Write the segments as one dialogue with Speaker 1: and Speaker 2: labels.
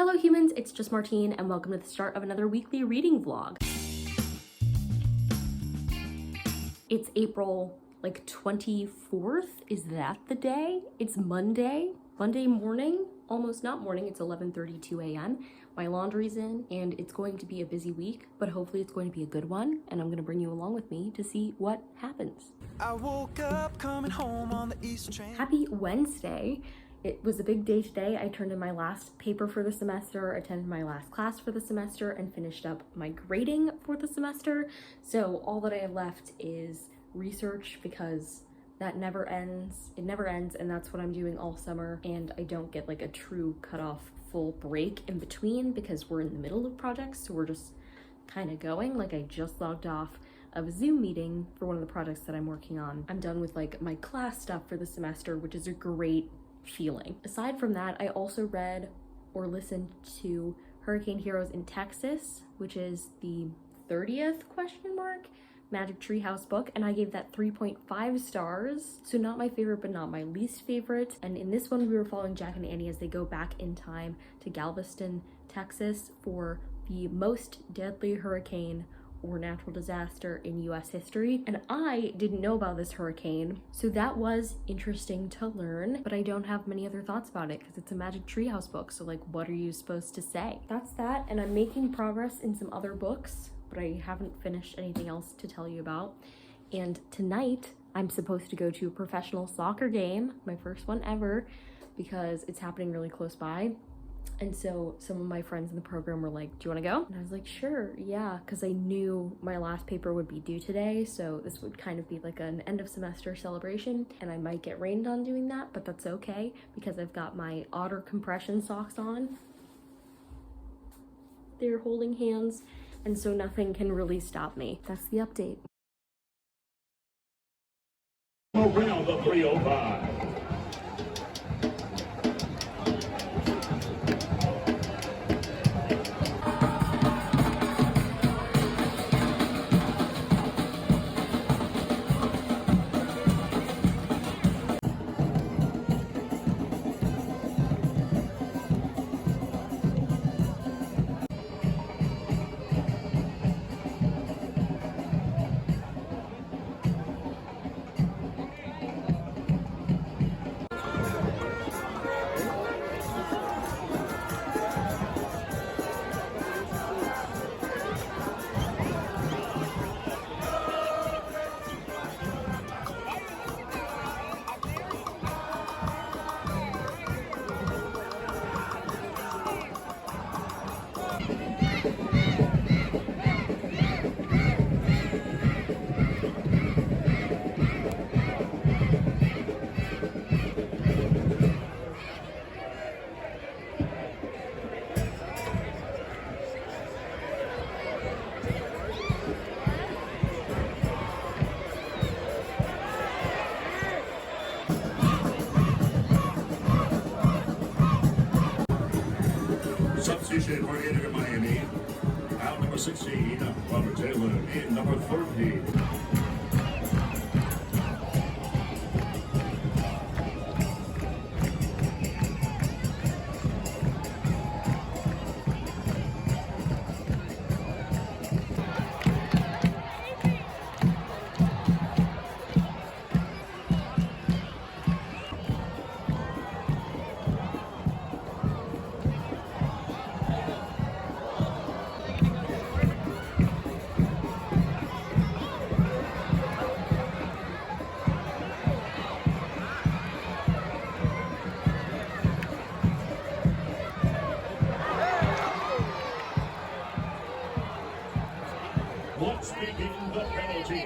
Speaker 1: Hello humans, it's just Martine and welcome to the start of another weekly reading vlog. It's April 24th, is that the day? It's Monday morning, almost not morning, it's 11:32 a.m. My laundry's in and it's going to be a busy week, but hopefully it's going to be a good one and I'm gonna bring you along with me to see what happens.
Speaker 2: I woke up coming home on the East train.
Speaker 1: Happy Wednesday. It was a big day today. I turned in my last paper for the semester, attended my last class for the semester, and finished up my grading for the semester. So all that I have left is research because that never ends. It never ends, and that's what I'm doing all summer. And I don't get a true cutoff full break in between because we're in the middle of projects, so we're just kind of going. I just logged off of a Zoom meeting for one of the projects that I'm working on. I'm done with my class stuff for the semester, which is a great feeling. Aside from that, I also read or listened to Hurricane Heroes in Texas, which is the 30th Magic Treehouse book, and I gave that 3.5 stars. So not my favorite, but not my least favorite. And in this one, we were following Jack and Annie as they go back in time to Galveston, Texas for the most deadly hurricane or natural disaster in US history. And I didn't know about this hurricane, so that was interesting to learn, but I don't have many other thoughts about it because it's a Magic Treehouse book, so what are you supposed to say? That's that, and I'm making progress in some other books, but I haven't finished anything else to tell you about. And tonight, I'm supposed to go to a professional soccer game, my first one ever, because it's happening really close by. And so some of my friends in the program were like, do you want to go? And I was like, sure, yeah, because I knew my last paper would be due today, so this would kind of be an end of semester celebration, and I might get rained on doing that, but that's okay because I've got my otter compression socks on. They're holding hands, and so nothing can really stop me. That's the update.
Speaker 3: Around the 305. Substitution for Inter Miami. Out number 16, Robert Taylor. In number 30. Once begin the penalty.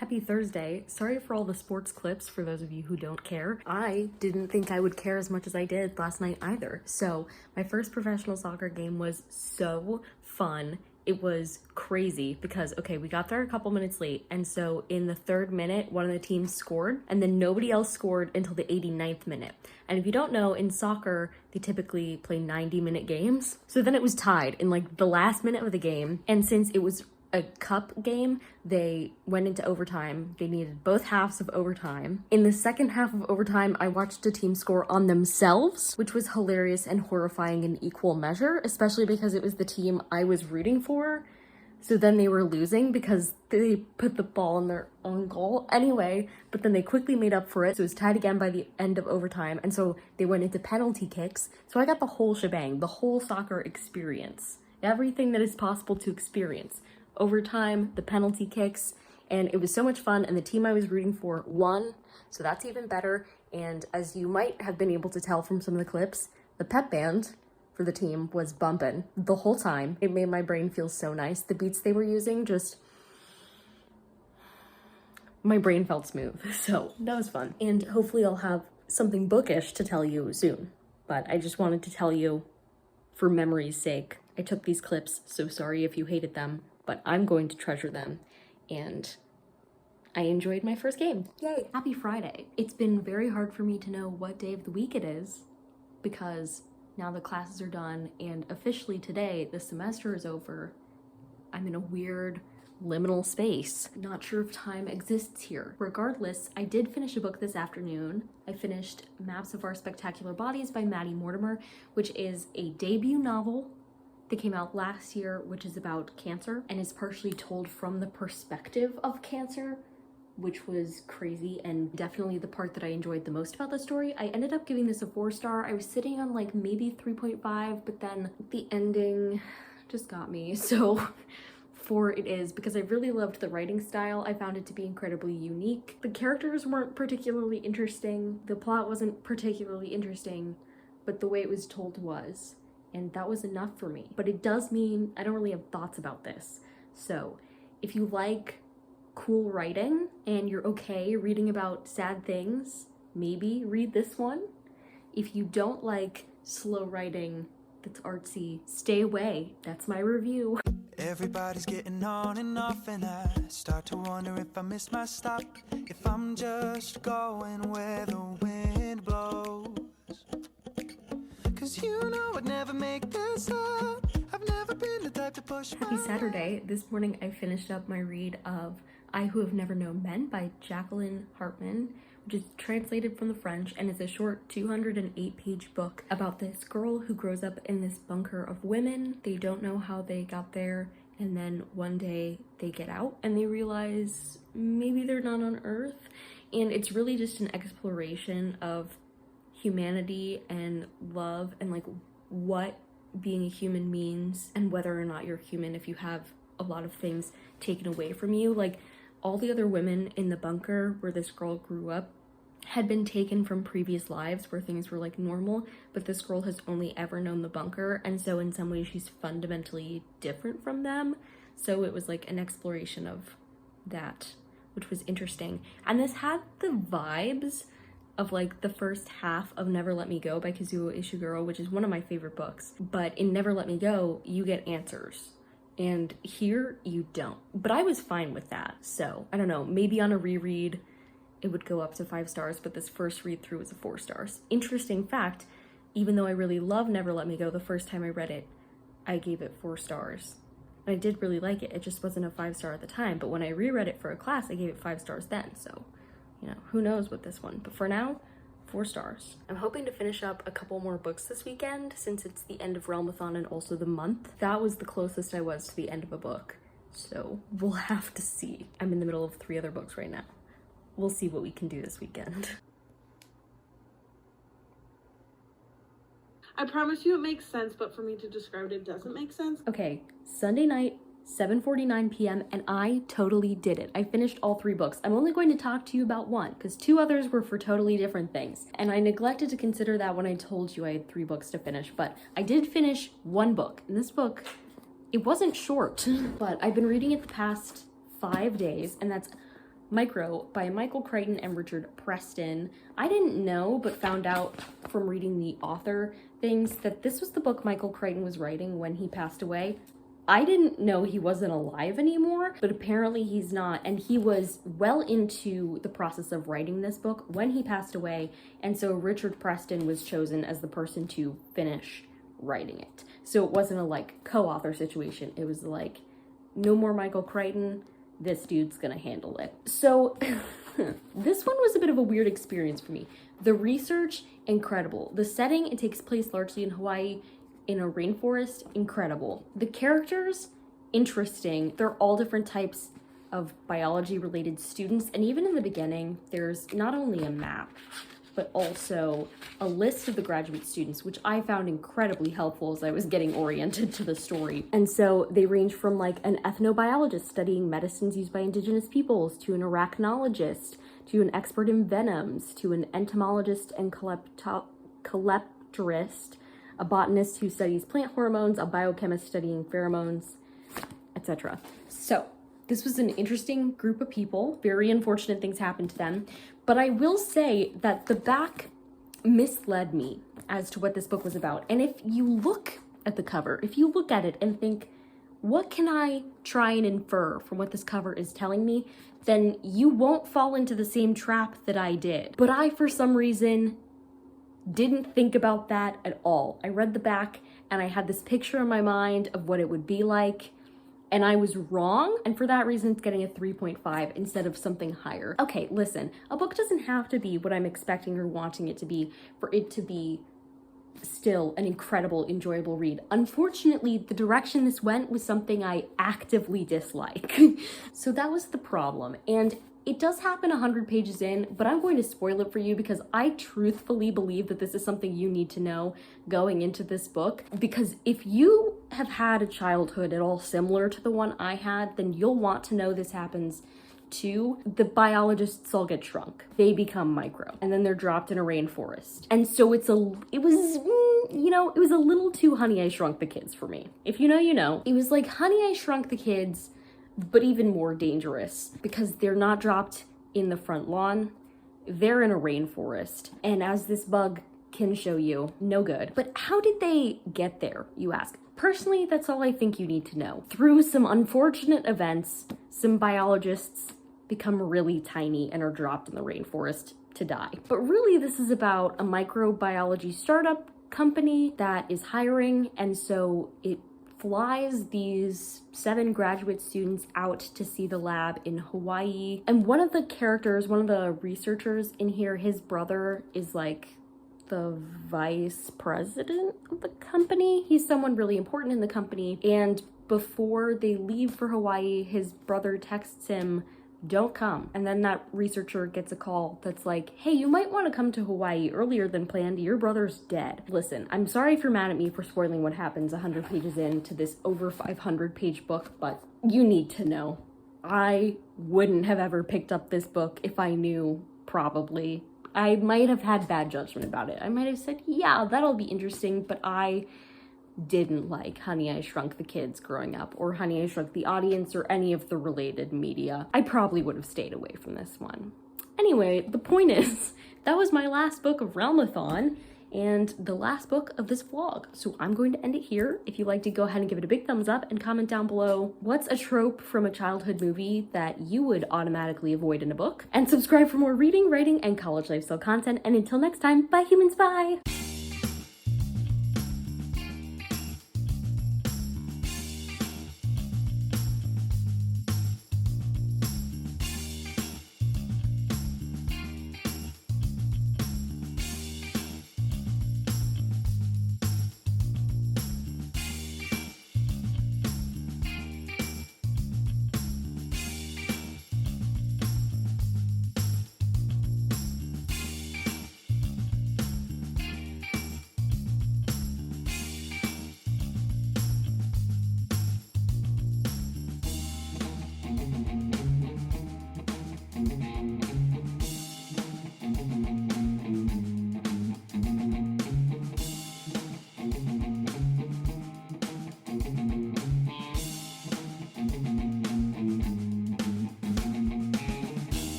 Speaker 1: Happy Thursday. Sorry for all the sports clips for those of you who don't care. I didn't think I would care as much as I did last night either. So my first professional soccer game was so fun. it was crazy because, okay, we got there a couple minutes late. And so in the 3rd minute, one of the teams scored and then nobody else scored until the 89th minute. And if you don't know, in soccer, they typically play 90-minute games. So then it was tied in like the last minute of the game. And since it was a cup game, they went into overtime. They needed both halves of overtime. In the second half of overtime, I watched a team score on themselves, which was hilarious and horrifying in equal measure, especially because it was the team I was rooting for. So then they were losing because they put the ball in their own goal anyway, but then they quickly made up for it. So it was tied again by the end of overtime. And so they went into penalty kicks. So I got the whole shebang, the whole soccer experience, everything that is possible to experience. Overtime, the penalty kicks, and it was so much fun, and the team I was rooting for won, so that's even better. And as you might have been able to tell from some of the clips, the pep band for the team was bumping the whole time. It made my brain feel so nice. The beats they were using, just, my brain felt smooth, so that was fun. And hopefully I'll have something bookish to tell you soon, but I just wanted to tell you for memory's sake. I took these clips, so sorry if you hated them, but I'm going to treasure them, and I enjoyed my first game. Yay! Happy Friday. It's been very hard for me to know what day of the week it is, because now the classes are done, and officially today, the semester is over. I'm in a weird liminal space. Not sure if time exists here. Regardless, I did finish a book this afternoon. I finished Maps of Our Spectacular Bodies by Maddie Mortimer, which is a debut novel that came out last year, which is about cancer and is partially told from the perspective of cancer, which was crazy and definitely the part that I enjoyed the most about the story. I ended up giving this a 4-star. I was sitting on like maybe 3.5, but then the ending just got me. So 4 it is, because I really loved the writing style. I found it to be incredibly unique. The characters weren't particularly interesting. The plot wasn't particularly interesting, but the way it was told was. And that was enough for me. But it does mean I don't really have thoughts about this. So if you like cool writing and you're okay reading about sad things, maybe read this one. If you don't like slow writing that's artsy, stay away. That's my review.
Speaker 2: Everybody's getting on and off, and I start to wonder if I missed my stop, if I'm just going where the wind blows. Cause you know I'd never make this up. I've never been the type to push.
Speaker 1: Happy Saturday. This morning I finished up my read of I Who Have Never Known Men by Jacqueline Hartman, which is translated from the French and is a short 208-page book about this girl who grows up in this bunker of women. They don't know how they got there, and then one day they get out and they realize maybe they're not on Earth. And it's really just an exploration of humanity and love and like what being a human means and whether or not you're human if you have a lot of things taken away from you. Like all the other women in the bunker where this girl grew up had been taken from previous lives where things were like normal, but this girl has only ever known the bunker, and so in some ways she's fundamentally different from them. So it was like an exploration of that, which was interesting. And this had the vibes of like the first half of Never Let Me Go by Kazuo Ishiguro, which is one of my favorite books. But in Never Let Me Go, you get answers. And here you don't. But I was fine with that. So I don't know, maybe on a reread, it would go up to 5 stars, but this first read through was a 4 stars. Interesting fact, even though I really love Never Let Me Go, the first time I read it, I gave it 4 stars. And I did really like it. It just wasn't a 5-star at the time. But when I reread it for a class, I gave it 5 stars then. So, you know, who knows with this one. But for now, 4 stars. I'm hoping to finish up a couple more books this weekend since it's the end of Realmathon and also the month. That was the closest I was to the end of a book. So we'll have to see. I'm in the middle of 3 other books right now. We'll see what we can do this weekend.
Speaker 4: I promise you it makes sense, but for me to describe it doesn't make sense.
Speaker 1: Okay, Sunday night, 7:49 p.m. and I totally did it. I finished all 3 books. I'm only going to talk to you about one because 2 others were for totally different things. And I neglected to consider that when I told you I had 3 books to finish, but I did finish 1 book. And this book, it wasn't short, but I've been reading it the past 5 days, and that's Micro by Michael Crichton and Richard Preston. I didn't know, but found out from reading the author things that this was the book Michael Crichton was writing when he passed away. I didn't know he wasn't alive anymore, but apparently he's not. And he was well into the process of writing this book when he passed away. And so Richard Preston was chosen as the person to finish writing it. So it wasn't a like co-author situation. It was like, no more Michael Crichton. This dude's gonna handle it. So this one was a bit of a weird experience for me. The research, incredible. The setting, it takes place largely in Hawaii in a rainforest, incredible. The characters, interesting. They're all different types of biology related students. And even in the beginning, there's not only a map, but also a list of the graduate students, which I found incredibly helpful as I was getting oriented to the story. And so they range from like an ethnobiologist studying medicines used by indigenous peoples, to an arachnologist, to an expert in venoms, to an entomologist and coleptorist, a botanist who studies plant hormones, a biochemist studying pheromones, etc. So this was an interesting group of people. Very unfortunate things happened to them. But I will say that the back misled me as to what this book was about. And if you look at the cover, if you look at it and think, what can I try and infer from what this cover is telling me, then you won't fall into the same trap that I did. But I, for some reason, didn't think about that at all. I read the back and I had this picture in my mind of what it would be like. And I was wrong, and for that reason, it's getting a 3.5 instead of something higher. Okay, listen, a book doesn't have to be what I'm expecting or wanting it to be for it to be still an incredible, enjoyable read. Unfortunately, the direction this went was something I actively dislike. So that was the problem, and it does happen 100 pages in, but I'm going to spoil it for you because I truthfully believe that this is something you need to know going into this book. Because if you have had a childhood at all similar to the one I had, then you'll want to know this happens too. The biologists all get shrunk. They become micro, and then they're dropped in a rainforest. And so it was a little too Honey, I Shrunk the Kids for me. If you know, you know. It was like Honey, I Shrunk the Kids, but even more dangerous because they're not dropped in the front lawn. They're in a rainforest. And as this bug can show you, no good. But how did they get there, you ask? Personally, that's all I think you need to know. Through some unfortunate events, some biologists become really tiny and are dropped in the rainforest to die. But really, this is about a microbiology startup company that is hiring, and so it flies these 7 graduate students out to see the lab in Hawaii. And one of the characters, one of the researchers in here, his brother is like the vice president of the company. He's someone really important in the company. And before they leave for Hawaii, his brother texts him, "Don't come." And then that researcher gets a call that's like, "Hey, you might want to come to Hawaii earlier than planned. Your brother's dead." Listen, I'm sorry if you're mad at me for spoiling what happens 100 pages into this over 500 page book, but you need to know. I wouldn't have ever picked up this book if I knew, probably. I might have had bad judgment about it. I might have said, yeah, that'll be interesting, but I didn't like Honey, I Shrunk the Kids growing up, or Honey, I Shrunk the Audience, or any of the related media. I probably would have stayed away from this one. Anyway, the point is, that was my last book of Realmathon, and the last book of this vlog. So I'm going to end it here. If you liked it, go ahead and give it a big thumbs up and comment down below what's a trope from a childhood movie that you would automatically avoid in a book. And subscribe for more reading, writing, and college lifestyle content. And until next time, bye humans, bye!